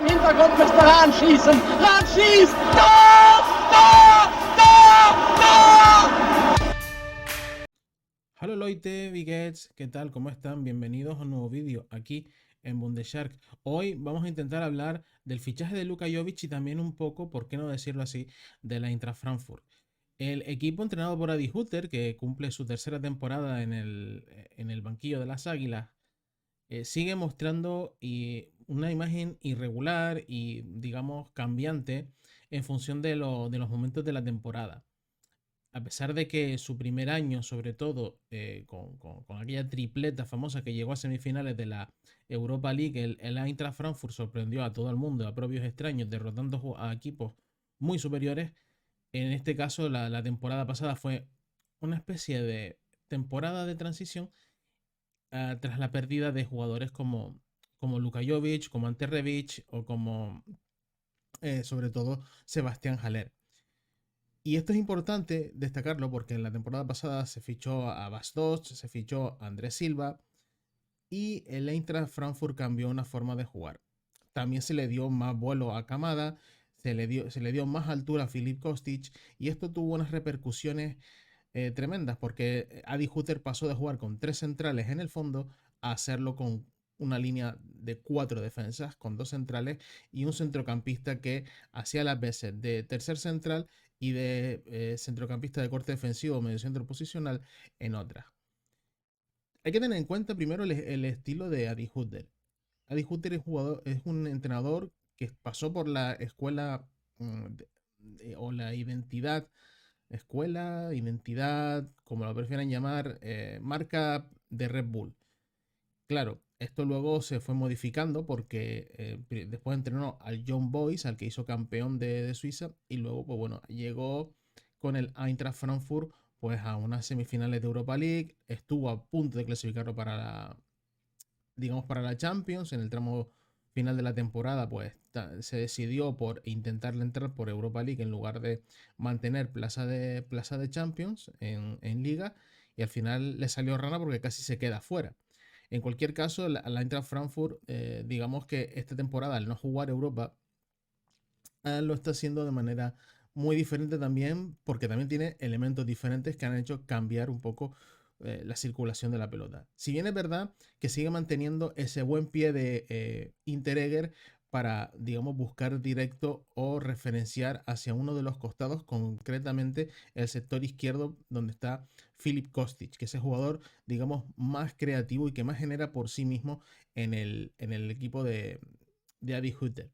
Im Hintergrund müsste Rahn schießen. Rahn schießt. Tor! Tor! Tor! Tor! Hola Leute, wie geht's? ¿Qué tal? ¿Cómo están? Bienvenidos a un nuevo vídeo aquí en Bundeshark. Hoy vamos a intentar hablar del fichaje de Luka Jovic y también un poco, por qué no decirlo así, de la Eintracht Frankfurt. El equipo entrenado por Adi Hütter, que cumple su tercera temporada en el banquillo de las Águilas, sigue mostrando una imagen irregular y, digamos, cambiante en función de los momentos de la temporada. A pesar de que su primer año, sobre todo con aquella tripleta famosa que llegó a semifinales de la Europa League, el Eintracht Frankfurt sorprendió a todo el mundo, a propios extraños, derrotando a equipos muy superiores. En este caso, la temporada pasada fue una especie de temporada de transición tras la pérdida de jugadores como Luka Jovic, como Ante Rebic o como, sobre todo, Sebastián Haller. Y esto es importante destacarlo porque en la temporada pasada se fichó a Bas Dost, se fichó a Andrés Silva y el Eintracht Frankfurt cambió una forma de jugar. También se le dio más vuelo a Kamada, se le dio más altura a Filip Kostic y esto tuvo unas repercusiones tremendas porque Adi Hütter pasó de jugar con 3 centrales en el fondo a hacerlo con una línea de 4 defensas, con 2 centrales y un centrocampista que hacía las veces de tercer central y de centrocampista de corte defensivo o medio centro posicional en otras. Hay que tener en cuenta primero el estilo de Adi Hütter. Adi Hütter es un entrenador que pasó por la escuela o la identidad, como lo prefieran llamar, marca de Red Bull. Claro, esto luego se fue modificando porque después entrenó al Young Boys, al que hizo campeón de Suiza, y luego, pues bueno, llegó con el Eintracht Frankfurt pues a unas semifinales de Europa League, estuvo a punto de clasificarlo para la Champions. En el tramo final de la temporada pues se decidió por intentar entrar por Europa League en lugar de mantener plaza de Champions en Liga, y al final le salió rana porque casi se queda fuera. En cualquier caso, la Eintracht Frankfurt, digamos que esta temporada, al no jugar Europa, lo está haciendo de manera muy diferente también, porque también tiene elementos diferentes que han hecho cambiar un poco la circulación de la pelota. Si bien es verdad que sigue manteniendo ese buen pie de Interegger para, digamos, buscar directo o referenciar hacia uno de los costados, concretamente el sector izquierdo donde está Filip Kostic, que es el jugador, digamos, más creativo y que más genera por sí mismo en el equipo de Adi Hütter.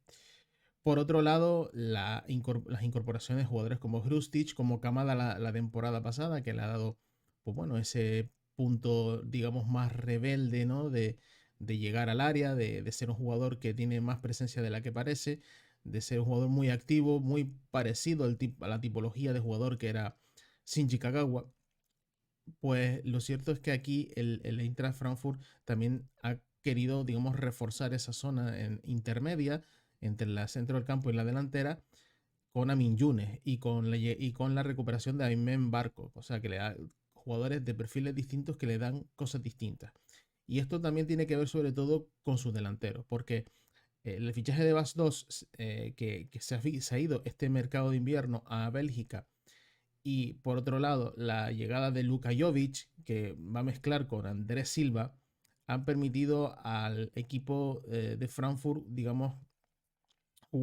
Por otro lado, las incorporaciones de jugadores como Hrustic, como Kamada la temporada pasada, que le ha dado, pues bueno, ese punto, digamos, más rebelde, ¿no? De llegar al área, de ser un jugador que tiene más presencia de la que parece, de ser un jugador muy activo, muy parecido a la tipología de jugador que era Shinji Kagawa. Pues lo cierto es que aquí el Eintracht Frankfurt también ha querido, digamos, reforzar esa zona intermedia entre el centro del campo y la delantera con Amin Younes y con la recuperación de Aymen Barco. O sea, que le da jugadores de perfiles distintos que le dan cosas distintas. Y esto también tiene que ver sobre todo con sus delanteros, porque el fichaje de Bas 2, que se ha ido este mercado de invierno a Bélgica, y por otro lado, la llegada de Luka Jovic, que va a mezclar con Andrés Silva, han permitido al equipo de Frankfurt, digamos,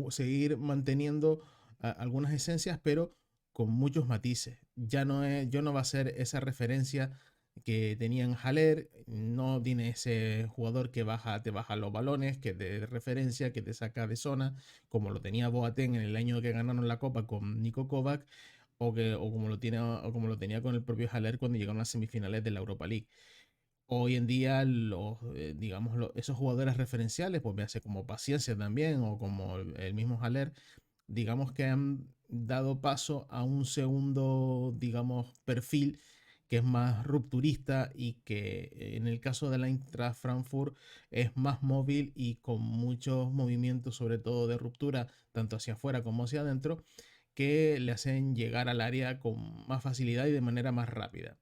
seguir manteniendo algunas esencias, pero con muchos matices. Ya no va a ser esa referencia que tenían Haller, no tiene ese jugador que te baja los balones, que te referencia, que te saca de zona, como lo tenía Boateng en el año que ganaron la Copa con Niko Kovac, o como lo tenía con el propio Haller cuando llegaron a las semifinales de la Europa League. Hoy en día, digamos, esos jugadores referenciales, pues véase como Paciencia también, o como el mismo Haller, digamos que han dado paso a un segundo, digamos, perfil que es más rupturista y que en el caso de la Eintracht Frankfurt es más móvil y con muchos movimientos, sobre todo de ruptura, tanto hacia afuera como hacia adentro, que le hacen llegar al área con más facilidad y de manera más rápida.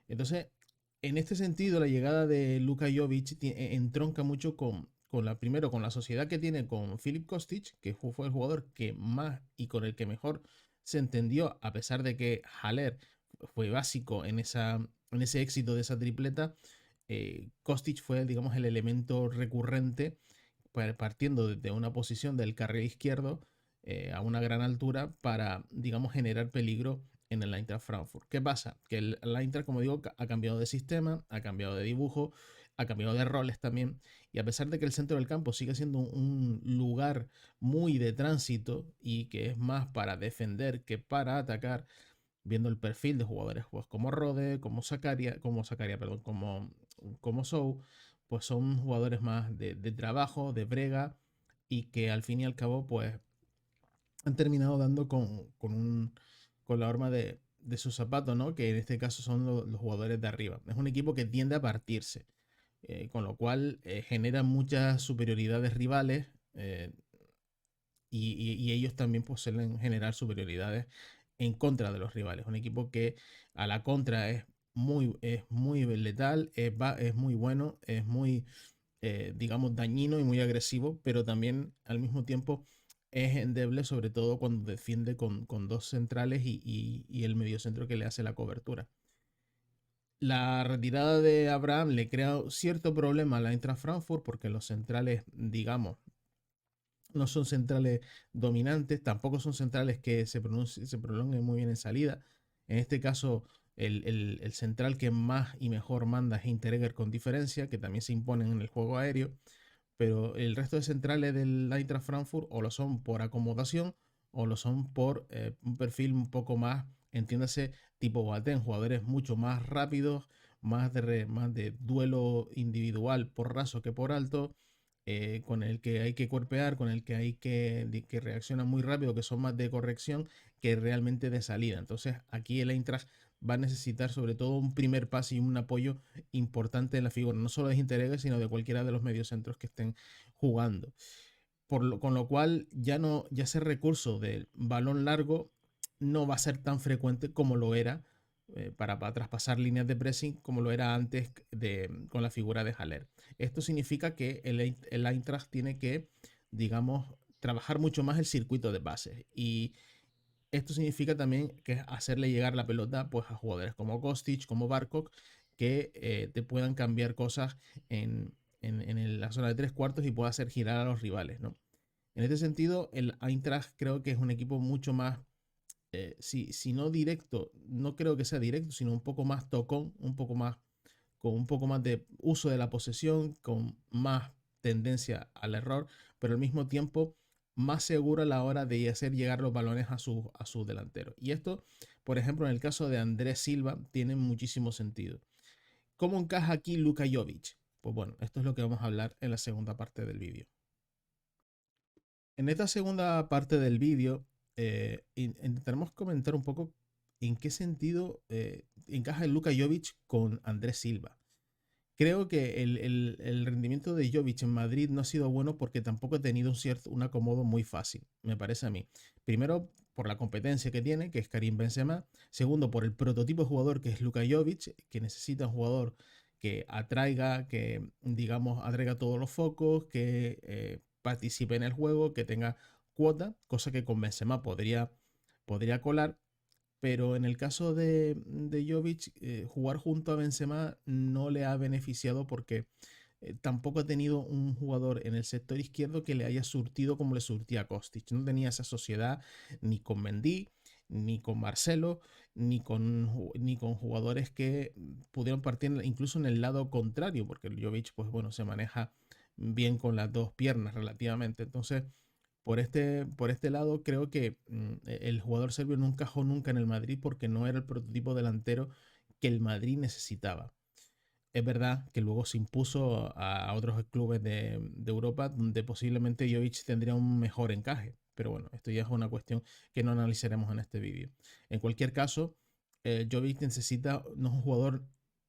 Entonces, en este sentido, la llegada de Luka Jovic entronca mucho con primero con la sociedad que tiene con Filip Kostic, que fue el jugador que más y con el que mejor se entendió, a pesar de que Haller fue básico en ese éxito de esa tripleta. Kostic fue, digamos, el elemento recurrente, partiendo desde una posición del carril izquierdo a una gran altura para, digamos, generar peligro en el Eintracht Frankfurt. ¿Qué pasa? Que el Eintracht, como digo, ha cambiado de sistema, ha cambiado de dibujo, ha cambiado de roles también, y a pesar de que el centro del campo sigue siendo un lugar muy de tránsito y que es más para defender que para atacar, viendo el perfil de jugadores pues, como Rode, perdón, como Sou, pues son jugadores más de trabajo, de brega, y que al fin y al cabo pues han terminado dando con la horma de su zapato, ¿no? Que en este caso son los jugadores de arriba. Es un equipo que tiende a partirse, con lo cual genera muchas superioridades rivales, y ellos también pues, suelen generar superioridades en contra de los rivales. Un equipo que a la contra es muy letal, es muy bueno, es muy, digamos, dañino y muy agresivo, pero también al mismo tiempo es endeble, sobre todo cuando defiende con dos centrales y el mediocentro que le hace la cobertura. La retirada de Abraham le crea cierto problema a la Eintracht Frankfurt porque los centrales, digamos, no son centrales dominantes, tampoco son centrales que se prolonguen muy bien en salida. En este caso, el central que más y mejor manda es Hinteregger con diferencia, que también se imponen en el juego aéreo, pero el resto de centrales del Eintracht Frankfurt o lo son por acomodación o lo son por un perfil un poco más, entiéndase, tipo Boateng, jugadores mucho más rápidos, más de duelo individual por raso que por alto, con el que hay que cuerpear, con el que hay que reacciona muy rápido, que son más de corrección que realmente de salida. Entonces aquí el Eintracht va a necesitar sobre todo un primer pase y un apoyo importante en la figura, no solo de Hinteregger, sino de cualquiera de los mediocentros que estén jugando. Con lo cual ya ese recurso del balón largo no va a ser tan frecuente como lo era para traspasar líneas de pressing, como lo era antes con la figura de Haller. Esto significa que el Eintracht tiene que, digamos, trabajar mucho más el circuito de pases, y esto significa también que hacerle llegar la pelota pues, a jugadores como Kostic, como Barkov, que te puedan cambiar cosas en la zona de tres cuartos y pueda hacer girar a los rivales, ¿no? En este sentido, el Eintracht creo que es un equipo mucho más, si no directo, no creo que sea directo, sino un poco más tocón, con un poco más de uso de la posesión, con más tendencia al error, pero al mismo tiempo más seguro a la hora de hacer llegar los balones a su delantero. Y esto, por ejemplo, en el caso de Andrés Silva, tiene muchísimo sentido. ¿Cómo encaja aquí Luka Jovic? Pues bueno, esto es lo que vamos a hablar en la segunda parte del vídeo. En esta segunda parte del vídeo intentaremos comentar un poco en qué sentido encaja el Luka Jovic con Andrés Silva. Creo que el rendimiento de Jovic en Madrid no ha sido bueno porque tampoco ha tenido un acomodo muy fácil, me parece a mí. Primero, por la competencia que tiene, que es Karim Benzema. Segundo, por el prototipo de jugador que es Luka Jovic, que necesita un jugador que atraiga, que digamos atraiga todos los focos, que participe en el juego, que tenga cuota, cosa que con Benzema podría colar. Pero en el caso de Jovic, jugar junto a Benzema no le ha beneficiado porque tampoco ha tenido un jugador en el sector izquierdo que le haya surtido como le surtía a Kostic. No tenía esa sociedad ni con Mendy, ni con Marcelo, ni con jugadores que pudieron partir incluso en el lado contrario, porque el Jovic, pues bueno, se maneja bien con las dos piernas relativamente. Entonces, por este lado, creo que el jugador serbio no encajó nunca en el Madrid porque no era el prototipo delantero que el Madrid necesitaba. Es verdad que luego se impuso a otros clubes de Europa donde posiblemente Jovic tendría un mejor encaje. Pero bueno, esto ya es una cuestión que no analizaremos en este vídeo. En cualquier caso, Jovic no es un jugador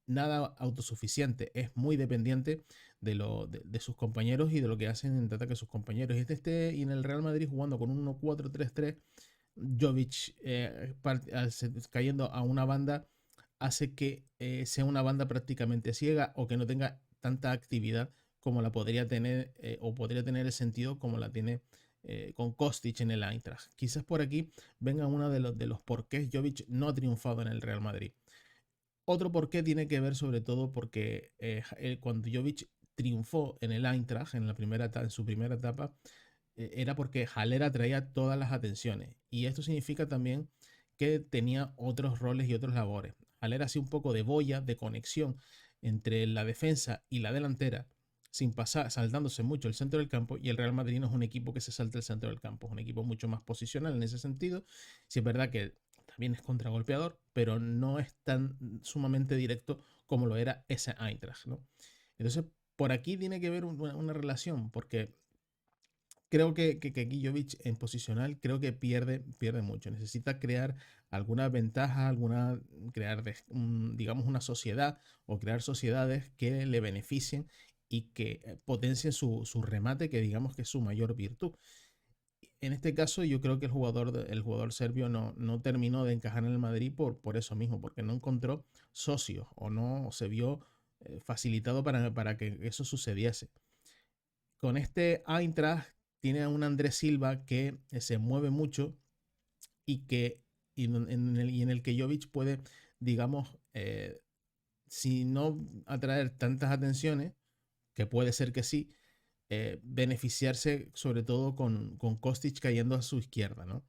nada autosuficiente, es muy dependiente de sus compañeros y de lo que hacen en ataque sus compañeros. Y en el Real Madrid jugando con un 1-4-3-3, Jovic cayendo a una banda hace que sea una banda prácticamente ciega o que no tenga tanta actividad como la podría tener, o podría tener el sentido como la tiene con Kostic en el Eintracht. Quizás por aquí venga uno de los porqués Jovic no ha triunfado en el Real Madrid. Otro porqué tiene que ver sobre todo porque cuando Jovic triunfó en el Eintracht en su primera etapa, era porque Haller atraía todas las atenciones. Y esto significa también que tenía otros roles y otras labores. Haller hacía un poco de boya, de conexión entre la defensa y la delantera, sin pasar, saltándose mucho el centro del campo. Y el Real Madrid no es un equipo que se salta el centro del campo, es un equipo mucho más posicional en ese sentido. Si es verdad que también es contragolpeador, pero no es tan sumamente directo como lo era ese Eintracht, ¿no? Entonces, por aquí tiene que haber una relación, porque creo que aquí Jovic en posicional creo que pierde mucho. Necesita crear alguna ventaja, crear, digamos, una sociedad o crear sociedades que le beneficien y que potencien su remate, que digamos que es su mayor virtud. En este caso, yo creo que el jugador serbio no terminó de encajar en el Madrid por eso mismo, porque no encontró socios o no se vio facilitado para que eso sucediese. Con este Eintracht tiene a un Andrés Silva que se mueve mucho y en el que Jovic puede, digamos, si no atraer tantas atenciones, que puede ser que sí, beneficiarse sobre todo con Kostic cayendo a su izquierda, ¿no?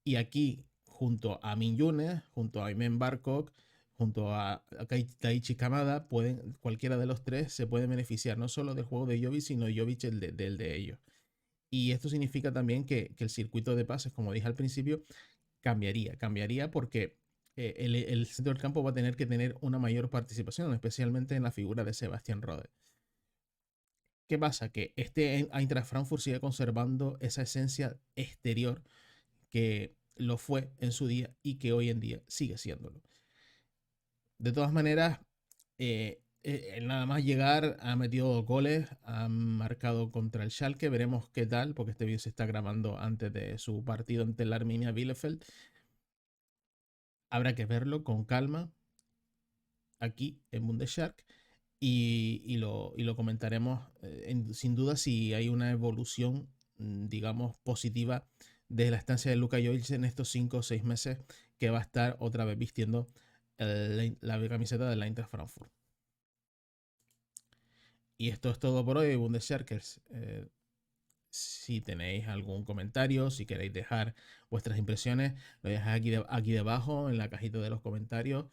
Y aquí, junto a Min Younes, junto a Aymen Barkok, junto a Taichi Kamada, cualquiera de los tres se puede beneficiar no solo del juego de Jovic, sino Jovic del de ellos. Y esto significa también que el circuito de pases, como dije al principio, cambiaría porque el centro del campo va a tener que tener una mayor participación, especialmente en la figura de Sebastián Rode. ¿Qué pasa? Que este Eintracht Frankfurt sigue conservando esa esencia exterior que lo fue en su día y que hoy en día sigue siéndolo. De todas maneras, nada más llegar ha metido 2 goles, ha marcado contra el Schalke, veremos qué tal, porque este vídeo se está grabando antes de su partido ante la Arminia Bielefeld. Habrá que verlo con calma aquí en Bundesjark y lo comentaremos sin duda si hay una evolución, digamos, positiva de la estancia de Luka Jovic en estos 5 o 6 meses que va a estar otra vez vistiendo la camiseta del Eintracht Frankfurt. Y esto es todo por hoy, Bundesjarkers. Si tenéis algún comentario, si queréis dejar vuestras impresiones, lo dejáis aquí debajo en la cajita de los comentarios,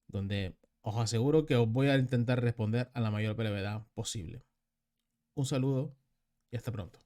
donde os aseguro que os voy a intentar responder a la mayor brevedad posible. Un saludo y hasta pronto.